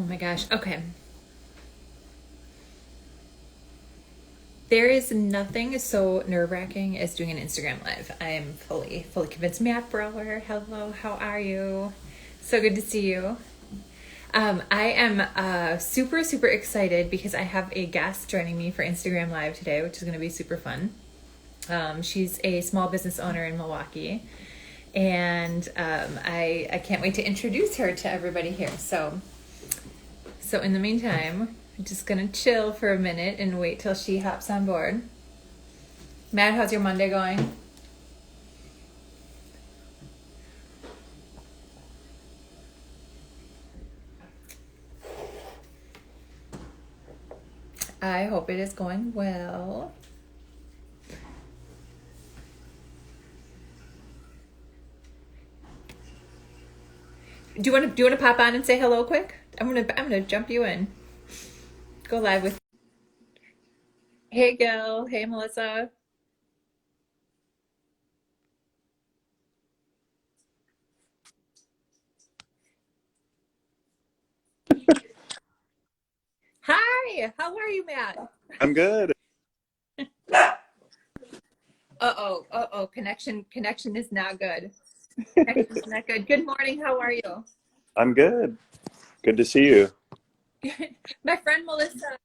my gosh. Okay. There is nothing so nerve-wracking as doing an Instagram live. I am fully convinced. Matt Brower, hello, how are you? So good to see you. I am super excited because I have a guest joining me for Instagram Live today, which is going to be super fun. She's a small business owner in Milwaukee, and I can't wait to introduce her to everybody here. So in the meantime, I'm just gonna chill for a minute and wait till she hops on board. Matt, how's your Monday going? I hope it is going well. Do you want to pop on and say hello quick? I'm gonna jump you in. Go live with. Hey Gil. Hey Melissa. Hi. How are you, Matt? I'm good. Uh oh. Connection is not good. Connection is not good. Good morning. How are you? I'm good. Good to see you. My friend Melissa,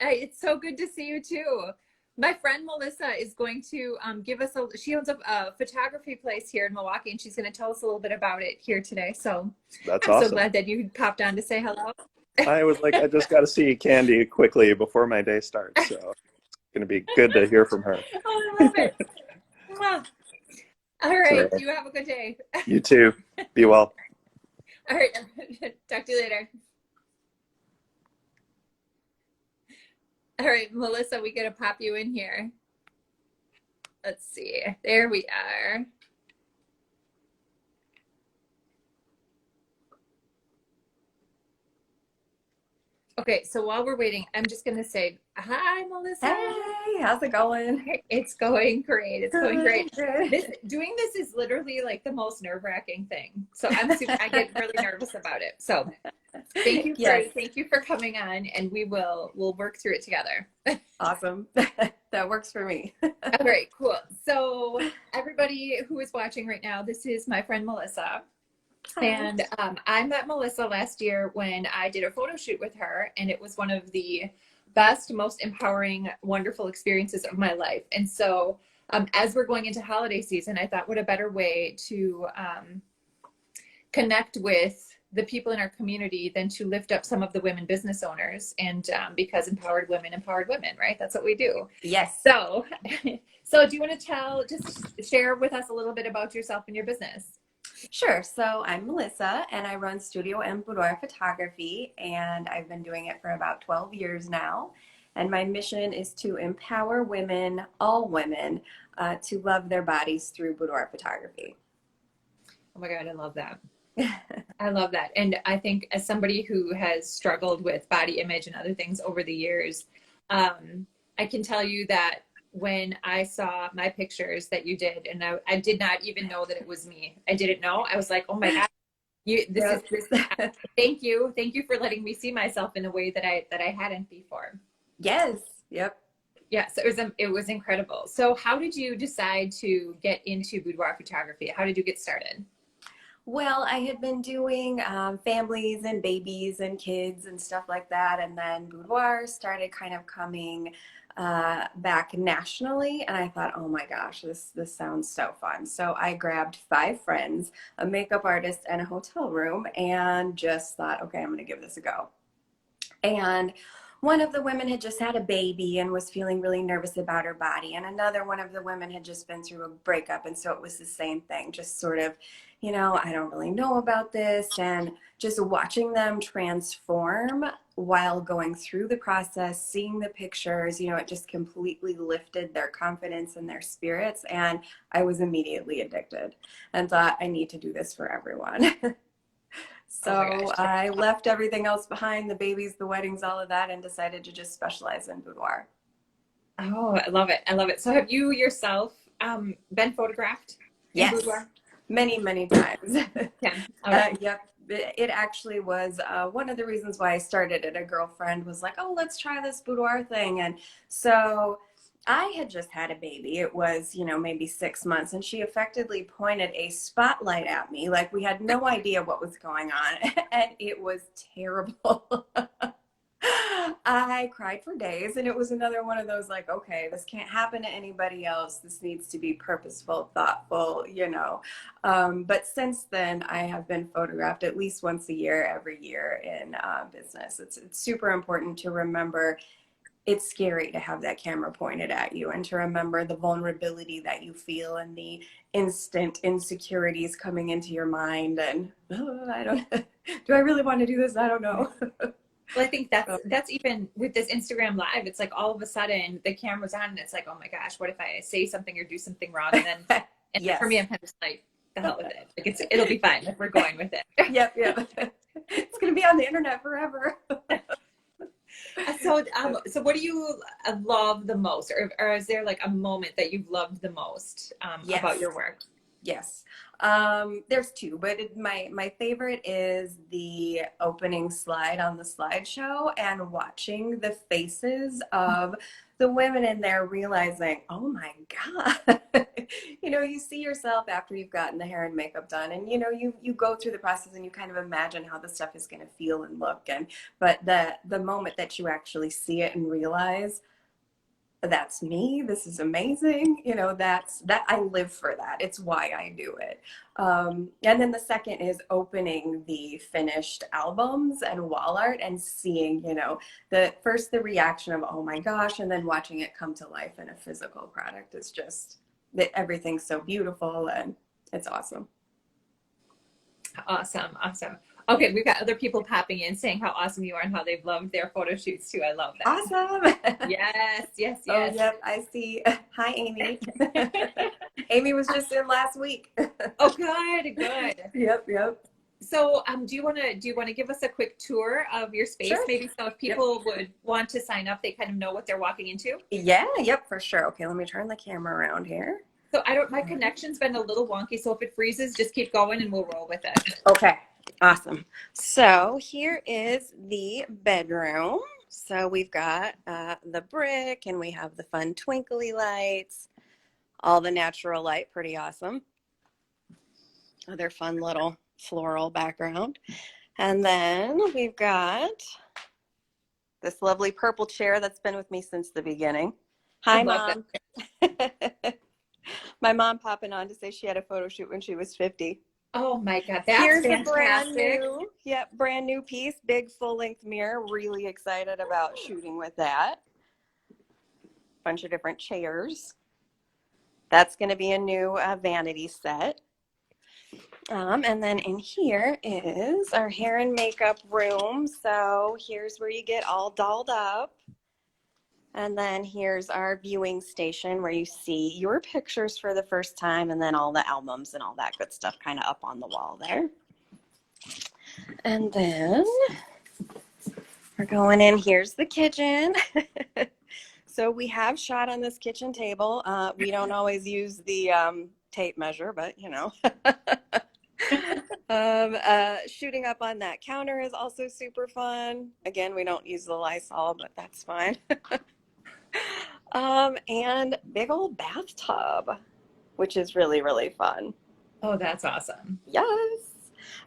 it's so good to see you too. My friend Melissa is going to give us she owns a photography place here in Milwaukee, and she's going to tell us a little bit about it here today. So That's I'm so awesome. glad that you popped on to say hello. I was like, I just got to see Candy quickly before my day starts. So it's going to be good to hear from her. Oh, I love it. Mwah. All right, So you have a good day. you too. Be well. All right, talk to you later. All right, Melissa, we got to pop you in here. Let's see. There we are. Okay, so while we're waiting, I'm just gonna say hi, Melissa. Hey, how's it going? It's going great. It's going great. Good. Doing this is literally like the most nerve-wracking thing. So I get really nervous about it. So Yes, thank you for coming on, and we'll work through it together. awesome. That works for me. All right, cool. So everybody who is watching right now, this is my friend Melissa. Hi. And I met Melissa last year when I did a photo shoot with her, and it was one of the best, most empowering, wonderful experiences of my life. And so, as we're going into holiday season, I thought, what a better way to connect with the people in our community than to lift up some of the women business owners. And because empowered women, right? That's what we do. Yes. So, so do you want to just share with us a little bit about yourself and your business? Sure. So I'm Melissa, and I run Studio M Boudoir Photography, and I've been doing it for about 12 years now. And my mission is to empower women, all women, to love their bodies through boudoir photography. Oh my God, I love that. I love that. And I think as somebody who has struggled with body image and other things over the years, I can tell you that when I saw my pictures that you did, and I did not even know that it was me. I didn't know. I was like, oh my God, thank you. Thank you for letting me see myself in a way that I hadn't before. Yes. Yep. Yes, it was incredible. So how did you decide to get into boudoir photography? How did you get started? Well, I had been doing families and babies and kids and stuff like that. And then boudoir started kind of coming back nationally. And I thought, oh my gosh, this sounds so fun. So I grabbed 5 friends, a makeup artist, and a hotel room, and just thought, okay, I'm going to give this a go. And one of the women had just had a baby and was feeling really nervous about her body. And another one of the women had just been through a breakup. And so it was the same thing, just sort of, I don't really know about this. And just watching them transform while going through the process, seeing the pictures, it just completely lifted their confidence and their spirits. And I was immediately addicted and thought, I need to do this for everyone. So I left everything else behind, the babies, the weddings, all of that, and decided to just specialize in boudoir. Oh, I love it. I love it. So have you yourself been photographed in Yes, boudoir? many times. Yeah. Okay. Yep. it actually was one of the reasons why I started it. A girlfriend was like, oh, let's try this boudoir thing. And so I had just had a baby. It was, maybe 6 months. And she effectively pointed a spotlight at me. Like we had no idea what was going on. And it was terrible. I cried for days, and it was another one of those like, okay, this can't happen to anybody else. This needs to be purposeful, thoughtful. But since then, I have been photographed at least once a year, every year in business. It's super important to remember it's scary to have that camera pointed at you and to remember the vulnerability that you feel and the instant insecurities coming into your mind. And I don't, do I really want to do this? I don't know. Well, I think that's even with this Instagram live, it's like all of a sudden the camera's on and it's like, oh my gosh, what if I say something or do something wrong? And then Yes. for me, I'm kind of just like, the hell with it. Like it'll be fine if we're going with it. Yep. It's going to be on the internet forever. So what do you love the most? Or is there like a moment that you've loved the most Yes. about your work? Yes. There's two, but my favorite is the opening slide on the slideshow and watching the faces of the women in there realizing, oh my God, you see yourself after you've gotten the hair and makeup done, and you go through the process and you kind of imagine how the stuff is going to feel and look, but the moment that you actually see it and realize, that's me, this is amazing, that I live for that. It's why I do it. And then the second is opening the finished albums and wall art and seeing, the reaction of, oh my gosh, and then watching it come to life in a physical product is just that everything's so beautiful and it's awesome. Awesome. Okay, we've got other people popping in saying how awesome you are and how they've loved their photo shoots too. I love that. Awesome. Yes. Oh, yep, I see. Hi, Amy. Amy was just in last week. Oh, good. Yep. So, do you want to give us a quick tour of your space? Sure. Maybe so if people would want to sign up, they kind of know what they're walking into. Yeah, yep, for sure. Okay, let me turn the camera around here. So my connection's been a little wonky, so if it freezes, just keep going and we'll roll with it. Okay, awesome. So here is the bedroom. So we've got the brick, and we have the fun twinkly lights, all the natural light, pretty awesome. Other fun little floral background. And then we've got this lovely purple chair that's been with me since the beginning. Hi, Mom. My mom popping on to say she had a photo shoot when she was 50. Oh my God, that's Here's fantastic. brand new piece, big full-length mirror. Really excited about shooting with that. Bunch of different chairs. That's going to be a new vanity set. And then in here is our hair and makeup room. So here's where you get all dolled up. And then here's our viewing station where you see your pictures for the first time, and then all the albums and all that good stuff kind of up on the wall there. And then we're going in. Here's the kitchen. So we have shot on this kitchen table. We don't always use the tape measure, but shooting up on that counter is also super fun. Again, we don't use the Lysol, but that's fine. And big old bathtub, which is really, really fun. Oh, that's awesome. Yes.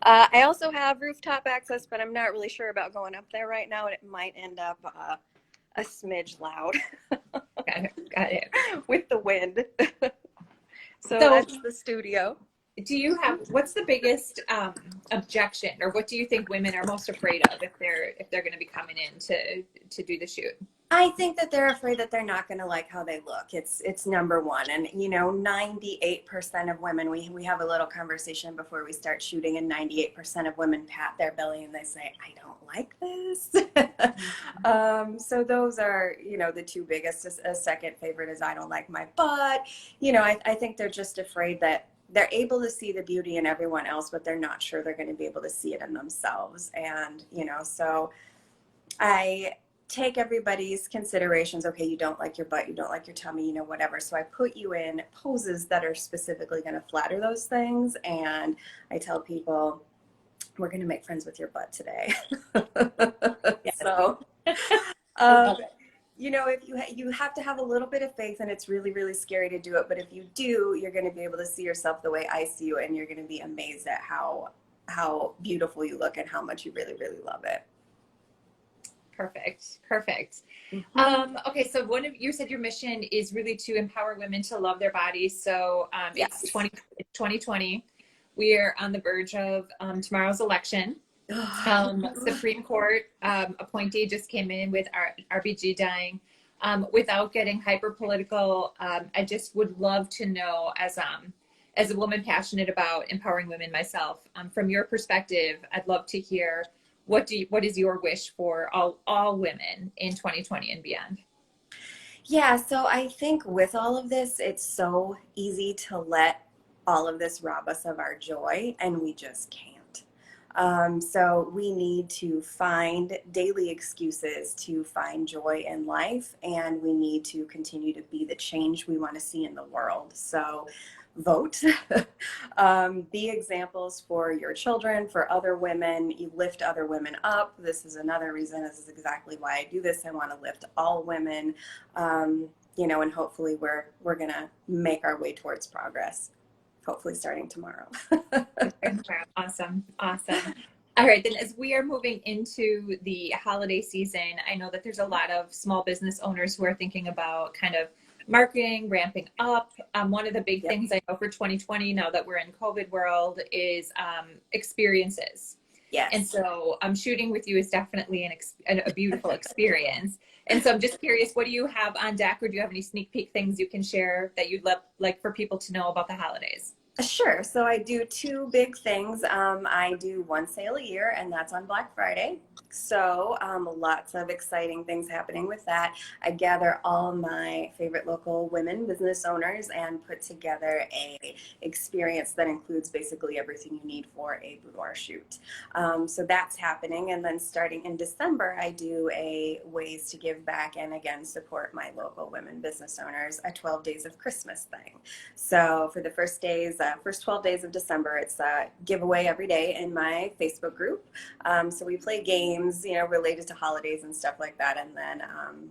I also have rooftop access, but I'm not really sure about going up there right now. It might end up a smidge loud. Got it. With the wind. So that's the studio. What's the biggest objection, or what do you think women are most afraid of if they're going to be coming in to do the shoot? I think that they're afraid that they're not going to like how they look. It's number one. And 98% of women, we have a little conversation before we start shooting, and 98% of women pat their belly and they say, I don't like this. So those are, the two biggest. A second favorite is I don't like my butt. I think they're just afraid that they're able to see the beauty in everyone else, but they're not sure they're going to be able to see it in themselves. And, so I take everybody's considerations. Okay, you don't like your butt, you don't like your tummy, whatever. So I put you in poses that are specifically going to flatter those things. And I tell people, we're going to make friends with your butt today. Yes. So, I love it. you know, if you have to have a little bit of faith, and it's really, really scary to do it. But if you do, you're going to be able to see yourself the way I see you, and you're going to be amazed at how beautiful you look and how much you really, really love it. Perfect. Perfect. Mm-hmm. Okay, so you said your mission is really to empower women to love their bodies. So Yes. it's 2020. We're on the verge of tomorrow's election. Supreme Court appointee just came in with RBG dying. Without getting hyper political, I just would love to know, as a woman passionate about empowering women myself, from your perspective, I'd love to hear what is your wish for all women in 2020 and beyond? Yeah, so I think with all of this, it's so easy to let all of this rob us of our joy, and we just can't. So we need to find daily excuses to find joy in life, and we need to continue to be the change we want to see in the world. So vote, be examples for your children, for other women. You lift other women up. This is another reason. This is exactly why I do this. I want to lift all women, you know, and hopefully we're gonna make our way towards progress. Hopefully starting tomorrow. Awesome. Awesome. All right, then as we are moving into the holiday season, I know that there's a lot of small business owners who are thinking about kind of marketing, ramping up. One of the big Yep. things I know for 2020, now that we're in COVID world, is experiences. Yes. And so shooting with you is definitely a beautiful experience. And so I'm just curious, what do you have on deck, or do you have any sneak peek things you can share that you'd like for people to know about the holidays? Sure. So I do two big things. I do one sale a year, and that's on Black Friday. So lots of exciting things happening with that. I gather all my favorite local women business owners and put together a experience that includes basically everything you need for a boudoir shoot. So that's happening. And then starting in December, I do a ways to give back and again support my local women business owners, a 12 days of Christmas thing. So for the first 12 days of December, it's a giveaway every day in my Facebook group. So we play games, you know, related to holidays and stuff like that. And then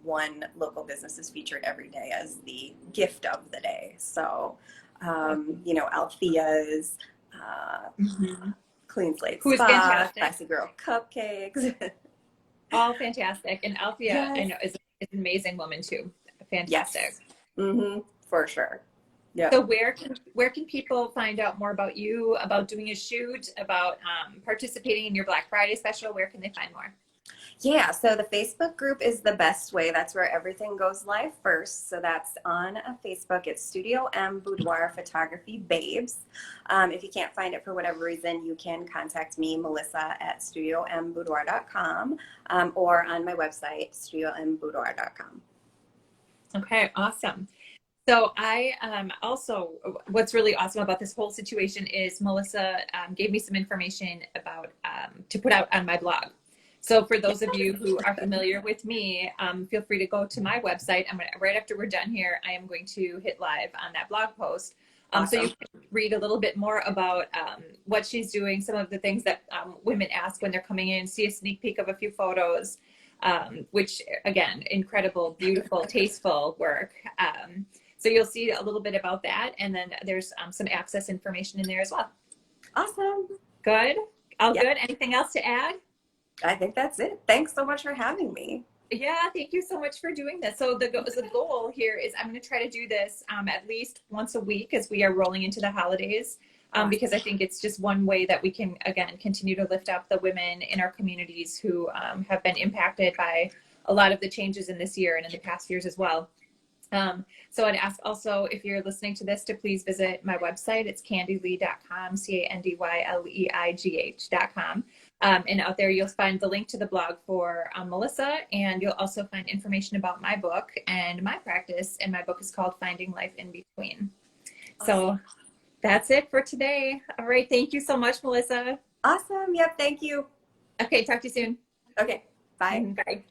one local business is featured every day as the gift of the day. So, you know, Althea's, Mm-hmm. Clean Slate Who is Spa, fantastic. Classy Girl Cupcakes. All fantastic. And Althea, I Yes. know, is an amazing woman too. Fantastic. Yes. Mm-hmm. For sure. Yeah. So where can people find out more about you, about doing a shoot, about participating in your Black Friday special? Where can they find more? Yeah, so the Facebook group is the best way. That's where everything goes live first. So that's on Facebook. It's Studio M Boudoir Photography Babes. If you can't find it for whatever reason, you can contact me, Melissa, at studiomboudoir.com, or on my website, studiomboudoir.com. Okay, awesome. So I also, what's really awesome about this whole situation is Melissa gave me some information about to put out on my blog. So for those of you who are familiar with me, feel free to go to my website. Right after we're done here, I am going to hit live on that blog post. Awesome. So you can read a little bit more about what she's doing, some of the things that women ask when they're coming in, see a sneak peek of a few photos, which again, incredible, beautiful, tasteful work. So you'll see a little bit about that. And then there's some access information in there as well. Awesome. Good. All Yeah. good. Anything else to add? I think that's it. Thanks so much for having me. Yeah, thank you so much for doing this. So the goal here is I'm going to try to do this at least once a week as we are rolling into the holidays, because I think it's just one way that we can, again, continue to lift up the women in our communities who have been impacted by a lot of the changes in this year and in the past years as well. So I'd ask also, if you're listening to this, to please visit my website. It's candyleigh.com, CandyLeigh.com. And out there, you'll find the link to the blog for Melissa, and you'll also find information about my book and my practice. And my book is called Finding Life in Between. Awesome. So that's it for today. All right. Thank you so much, Melissa. Awesome. Yep. Thank you. Okay. Talk to you soon. Okay. Bye. Bye.